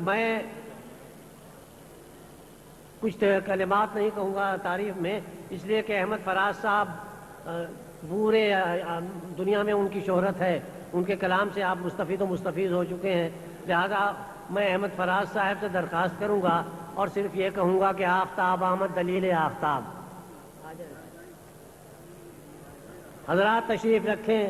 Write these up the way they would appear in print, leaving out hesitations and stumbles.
میں کچھ کلمات نہیں کہوں گا تعریف میں، اس لیے کہ احمد فراز صاحب پورے دنیا میں ان کی شہرت ہے، ان کے کلام سے آپ مستفید و مستفید ہو چکے ہیں، لہذا میں احمد فراز صاحب سے درخواست کروں گا اور صرف یہ کہوں گا کہ آفتاب آمد دلیل آفتاب۔ حضرات تشریف رکھیں۔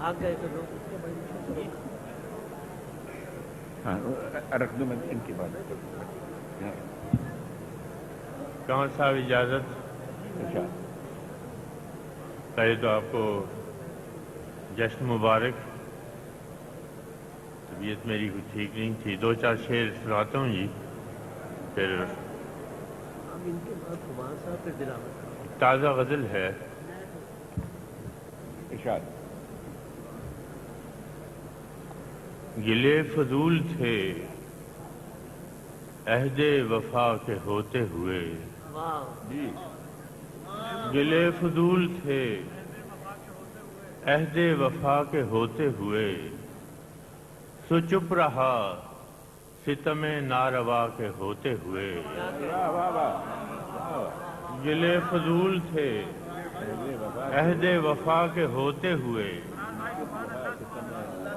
آگ گئے تو رکھ دوں میں ان کی بات۔ کمر صاحب اجازت؟ پہلے تو آپ کو جشن مبارک۔ طبیعت میری کچھ ٹھیک نہیں تھی، 2-4 شعر سناتا ہوں جی، پھر ان کے بعد کمار صاحب پھر دلاور۔ تازہ غزل ہے۔ ارشاد۔ گلے فضول تھے عہد وفا کے ہوتے ہوئے، جی گلے فضول تھے عہد وفا کے ہوتے ہوئے، سو چپ رہا ستم ناروا کے ہوتے ہوئے۔ گلے فضول تھے عہد وفا کے ہوتے ہوئے،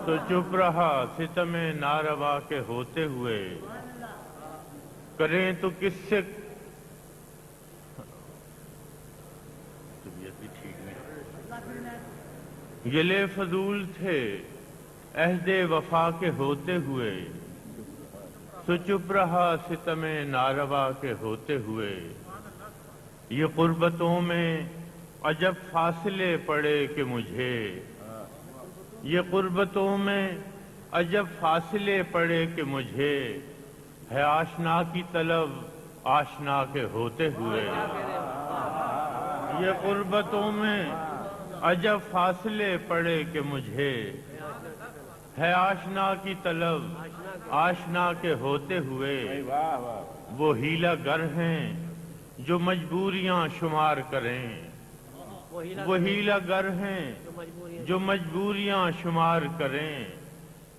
تو چپ رہا ستم ناروا کے ہوتے ہوئے، کریں تو کس سے طبیعت بھی ٹھیک نہیں۔ گلے فضول تھے عہد وفا کے ہوتے ہوئے، تو چپ رہا ستم ناروا کے ہوتے ہوئے، یہ قربتوں میں عجب فاصلے پڑے کہ مجھے، یہ قربتوں میں عجب فاصلے پڑے کہ مجھے، ہے آشنا کی طلب آشنا کے ہوتے ہوئے، یہ قربتوں میں عجب فاصلے پڑے کہ مجھے، ہے آشنا کی طلب آشنا کے ہوتے ہوئے، وہ ہیلا گر ہیں جو مجبوریاں شمار کریں، وہ ہیلا گر ہیں جو مجبوریاں شمار کریں،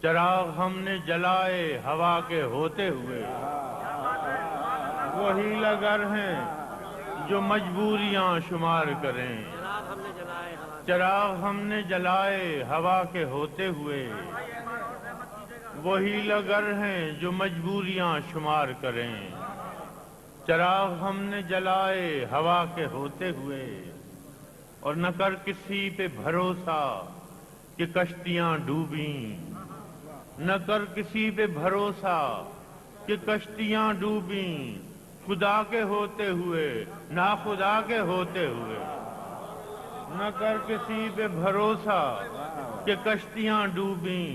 چراغ ہم نے جلائے ہوا کے ہوتے ہوئے، وہ ہیلا گر ہیں جو مجبوریاں شمار کریں، چراغ ہم نے جلائے ہوا کے ہوتے ہوئے، وہ ہیلا گر ہیں جو مجبوریاں شمار کریں، چراغ ہم نے جلائے ہوا کے ہوتے ہوئے، اور نہ کر کسی پہ بھروسہ کہ کشتیاں ڈوبیں، نہ کر کسی پہ بھروسہ کہ کشتیاں ڈوبیں، خدا کے ہوتے ہوئے ناخدا کے ہوتے ہوئے، نہ کر کسی پہ بھروسہ کہ کشتیاں ڈوبیں،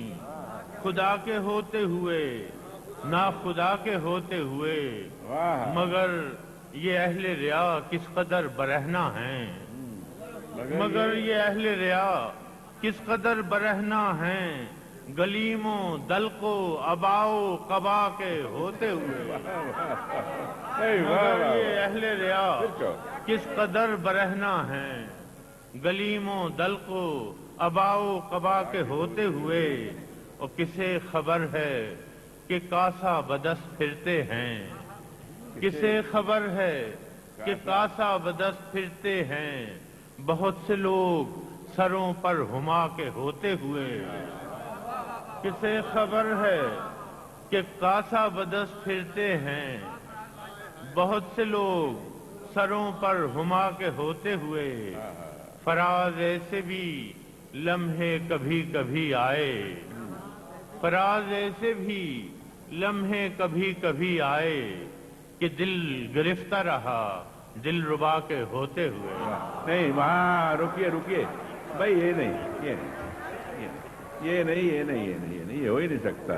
خدا کے ہوتے ہوئے ناخدا کے ہوتے ہوئے، مگر یہ اہل ریا کس قدر برہنہ ہیں، مگر یہ اہل ریا کس قدر برہنہ ہیں، گلیم و دلق و ابا و قبا کے ہوتے ہوئے، مگر یہ اہل ریا کس قدر برہنہ ہیں، گلیم و دلق و ابا و قبا کے ہوتے ہوئے، اور کسے خبر ہے کہ کاسا بدست پھرتے ہیں، کسے خبر ہے کہ کاسا بدست پھرتے ہیں، بہت سے لوگ سروں پر ہما کے ہوتے ہوئے، کسے خبر ہے کہ کاسا بدست پھرتے ہیں، بہت سے لوگ سروں پر ہما کے ہوتے ہوئے، فراز ایسے بھی لمحے کبھی کبھی آئے، فراز ایسے بھی لمحے کبھی کبھی آئے، کہ دل گرفتہ رہا دل ربا کے ہوتے ہوئے۔ نہیں وہاں رکیے بھائی، یہ نہیں یہ ہو ہی نہیں سکتا،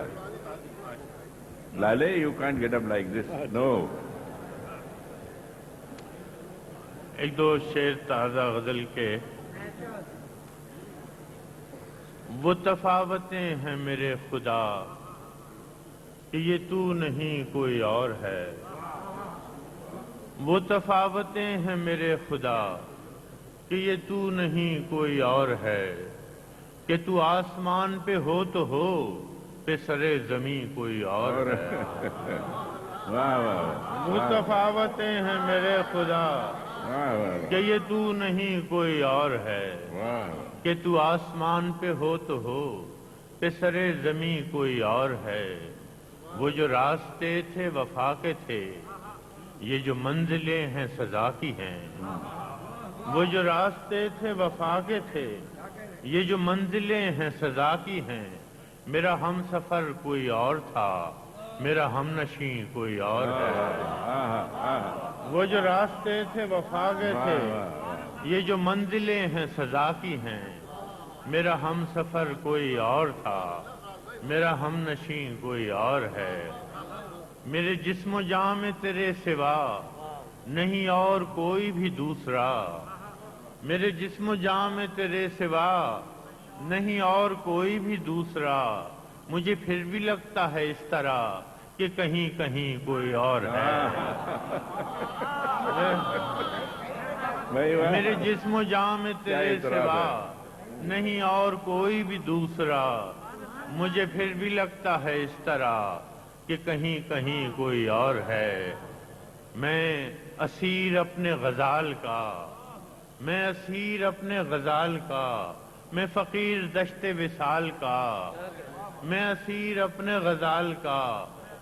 لالے you can't get up like this, no. ایک دو شعر تازہ غزل کے۔ وہ تفاوتیں ہیں میرے خدا کہ یہ تو نہیں کوئی اور ہے. وہ تفاوتیں ہیں میرے خدا کہ یہ تو نہیں کوئی اور ہے. کہ تو آسمان پہ ہو تو ہو پہ سرے زمین کوئی اور ہے. واہ واہ. وہ تفاوتیں ہیں میرے خدا کہ یہ تو نہیں کوئی اور ہے. کہ تو آسمان پہ ہو تو ہو پہ سرے زمین کوئی اور ہے. وہ جو راستے تھے وفا کے تھے یہ جو منزلیں ہیں سزا کی ہیں. وہ جو راستے تھے وفا کے تھے یہ جو منزلیں ہیں سزا کی ہیں. میرا ہم سفر کوئی اور تھا میرا ہم نشیں کوئی اور ہے. وہ جو راستے تھے وفا کے تھے یہ جو منزلیں ہیں سزا کی ہیں. میرا ہم سفر کوئی اور تھا میرا ہم نشیں کوئی اور ہے. میرے جسم و جاں میں تیرے سوا نہیں اور کوئی بھی دوسرا. میرے جسم و جاں میں تیرے سوا نہیں اور کوئی بھی دوسرا. مجھے پھر بھی لگتا ہے اس طرح کہ کہیں کہیں کوئی اور ہے. میرے جسم و جاں میں تیرے سوا نہیں اور کوئی بھی دوسرا. مجھے پھر بھی لگتا ہے اس طرح کہ کہیں کہیں کوئی اور ہے. میں اسیر اپنے غزال کا میں اسیر اپنے غزال کا میں فقیر دشت وصال کا. میں اسیر اپنے غزال کا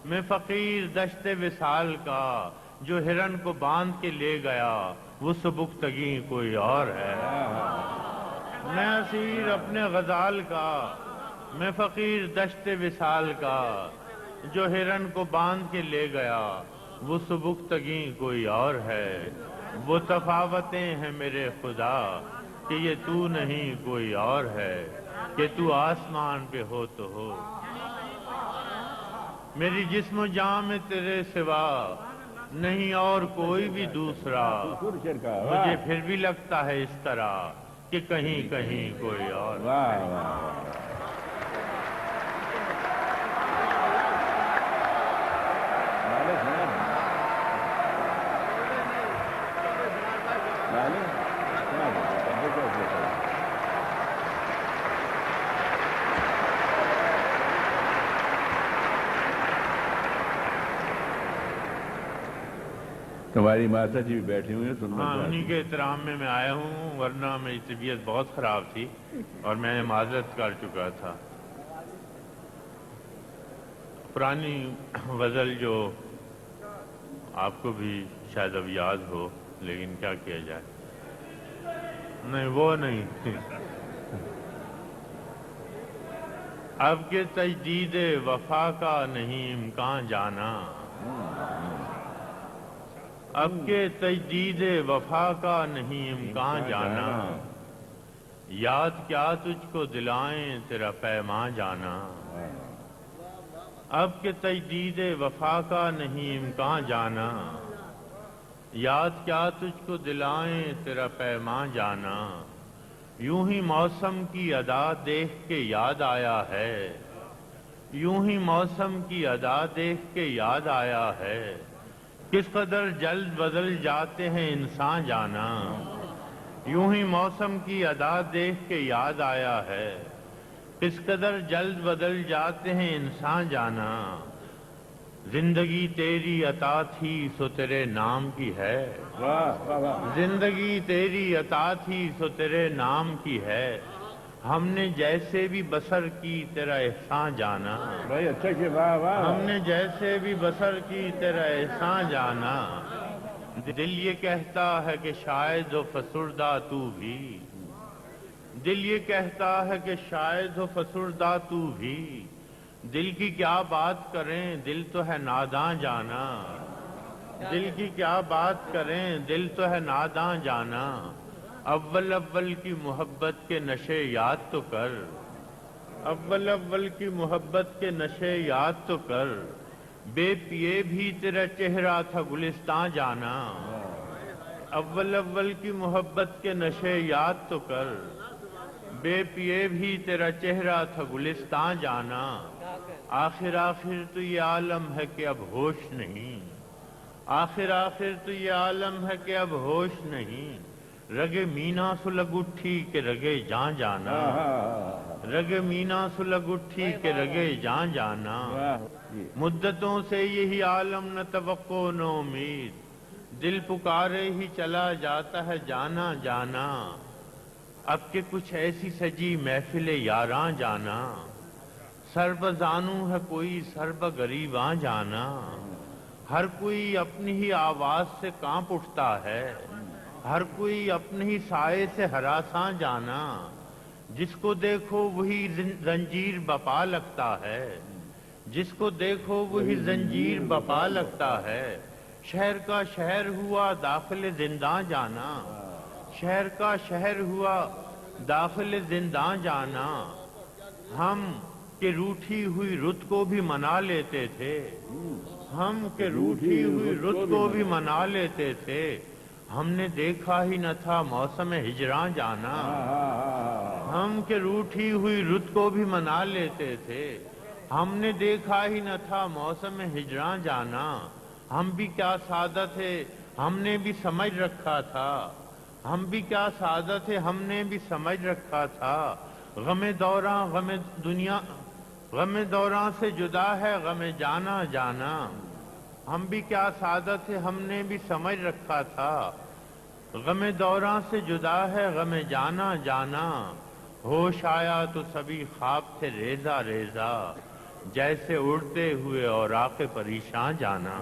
میں فقیر دشت وصال کا. جو ہرن کو باندھ کے لے گیا وہ سبکتگی کوئی اور ہے. میں اسیر اپنے غزال کا میں فقیر دشت وصال کا. جو ہرن کو باندھ کے لے گیا وہ سبکتگی کوئی اور ہے. وہ تفاوتیں ہیں میرے خدا کہ یہ تو نہیں کوئی اور ہے. کہ تو آسمان پہ ہو تو ہو. میری جسم و جاں میں تیرے سوا نہیں اور کوئی بھی دوسرا. مجھے پھر بھی لگتا ہے اس طرح کہ کہیں کہیں کوئی اور. واہ واہ. تمہاری ماتا جی بھی بیٹھی ہوئی ہیں سننا. ہاں انہی کے احترام میں آیا ہوں ورنہ میری طبیعت بہت خراب تھی اور میں معذرت کر چکا تھا. پرانی غزل جو آپ کو بھی شاید اب یاد ہو لیکن کیا کیا جائے. نہیں وہ نہیں. اب کے تجدید وفا کا نہیں امکان جانا. اب کے تجدید وفا کا نہیں امکان جانا. یاد کیا تجھ کو دلائیں تیرا پیمان جانا. اب کے تجدید وفا کا نہیں امکان جانا. یاد کیا تجھ کو دلائیں تیرا پیمان جانا. یوں ہی موسم کی ادا دیکھ کے یاد آیا ہے. یوں ہی موسم کی ادا دیکھ کے یاد آیا ہے. کس قدر جلد بدل جاتے ہیں انسان جانا. یوں ہی موسم کی ادا دیکھ کے یاد آیا ہے. کس قدر جلد بدل جاتے ہیں انسان جانا. زندگی تیری عطا تھی سو تیرے نام کی ہے. زندگی تیری عطا تھی سو تیرے نام کی ہے. ہم نے جیسے بھی بسر کی تیرا احسان جانا. بھائی اچھا کہ واہ واہ. ہم نے جیسے بھی بسر کی تیرا احسان جانا. دل یہ کہتا ہے کہ شاید ہو فسردہ تو بھی. دل یہ کہتا ہے کہ شاید ہو فسردہ تو بھی. دل کی کیا بات کریں دل تو ہے ناداں جانا. دل کی کیا بات کریں دل تو ہے ناداں جانا. اول اول کی محبت کے نشے یاد تو کر. اول اول کی محبت کے نشے یاد تو کر. بے پیے بھی تیرا چہرہ تھا گلستان جانا. اول اول کی محبت کے نشے یاد تو کر. بے پیے بھی تیرا چہرہ تھا گلستان جانا، آخر آخر تو یہ عالم ہے کہ اب ہوش نہیں، آخر آخر تو یہ عالم ہے کہ اب ہوش نہیں، رگے مینا سلگ اٹھی کہ رگے جان جانا، رگے مینا سلگ اٹھی کہ رگے جان جانا، مدتوں سے یہی عالم نہ توقع نہ امید، دل پکارے ہی چلا جاتا ہے جانا جانا، اب کہ کچھ ایسی سجی محفل یاراں جانا، سر بزانو ہے کوئی سر بغریباں جانا، ہر کوئی اپنی ہی آواز سے کانپ اٹھتا ہے، ہر کوئی اپنے ہی سائے سے ہراساں جانا، جس کو دیکھو وہی زنجیر بپا لگتا ہے، جس کو دیکھو وہی زنجیر بپا لگتا ہے، شہر کا شہر ہوا داخل زندان جانا، شہر کا شہر ہوا داخل زندان جانا، ہم کہ روٹھی ہوئی رت کو بھی منا لیتے تھے، ہم کہ روٹھی ہوئی رت کو بھی منا لیتے تھے، ہم نے دیکھا ہی نہ تھا موسم ہجران جانا، ہم کہ روٹھی ہوئی رت کو بھی منا لیتے تھے، ہم نے دیکھا ہی نہ تھا موسم ہجران جانا، ہم بھی کیا سعادت ہے ہم نے بھی سمجھ رکھا تھا، ہم بھی کیا سعادت ہے ہم نے بھی سمجھ رکھا تھا، غم دوراں غم دنیا غم دوراں سے جدا ہے غم جانا جانا، ہم بھی کیا سعادت ہے ہم نے بھی سمجھ رکھا تھا، غم دوراں سے جدا ہے غم جانا جانا، ہوش آیا تو سبھی خواب تھے ریزہ ریزہ، جیسے اڑتے ہوئے اوراق پریشان جانا۔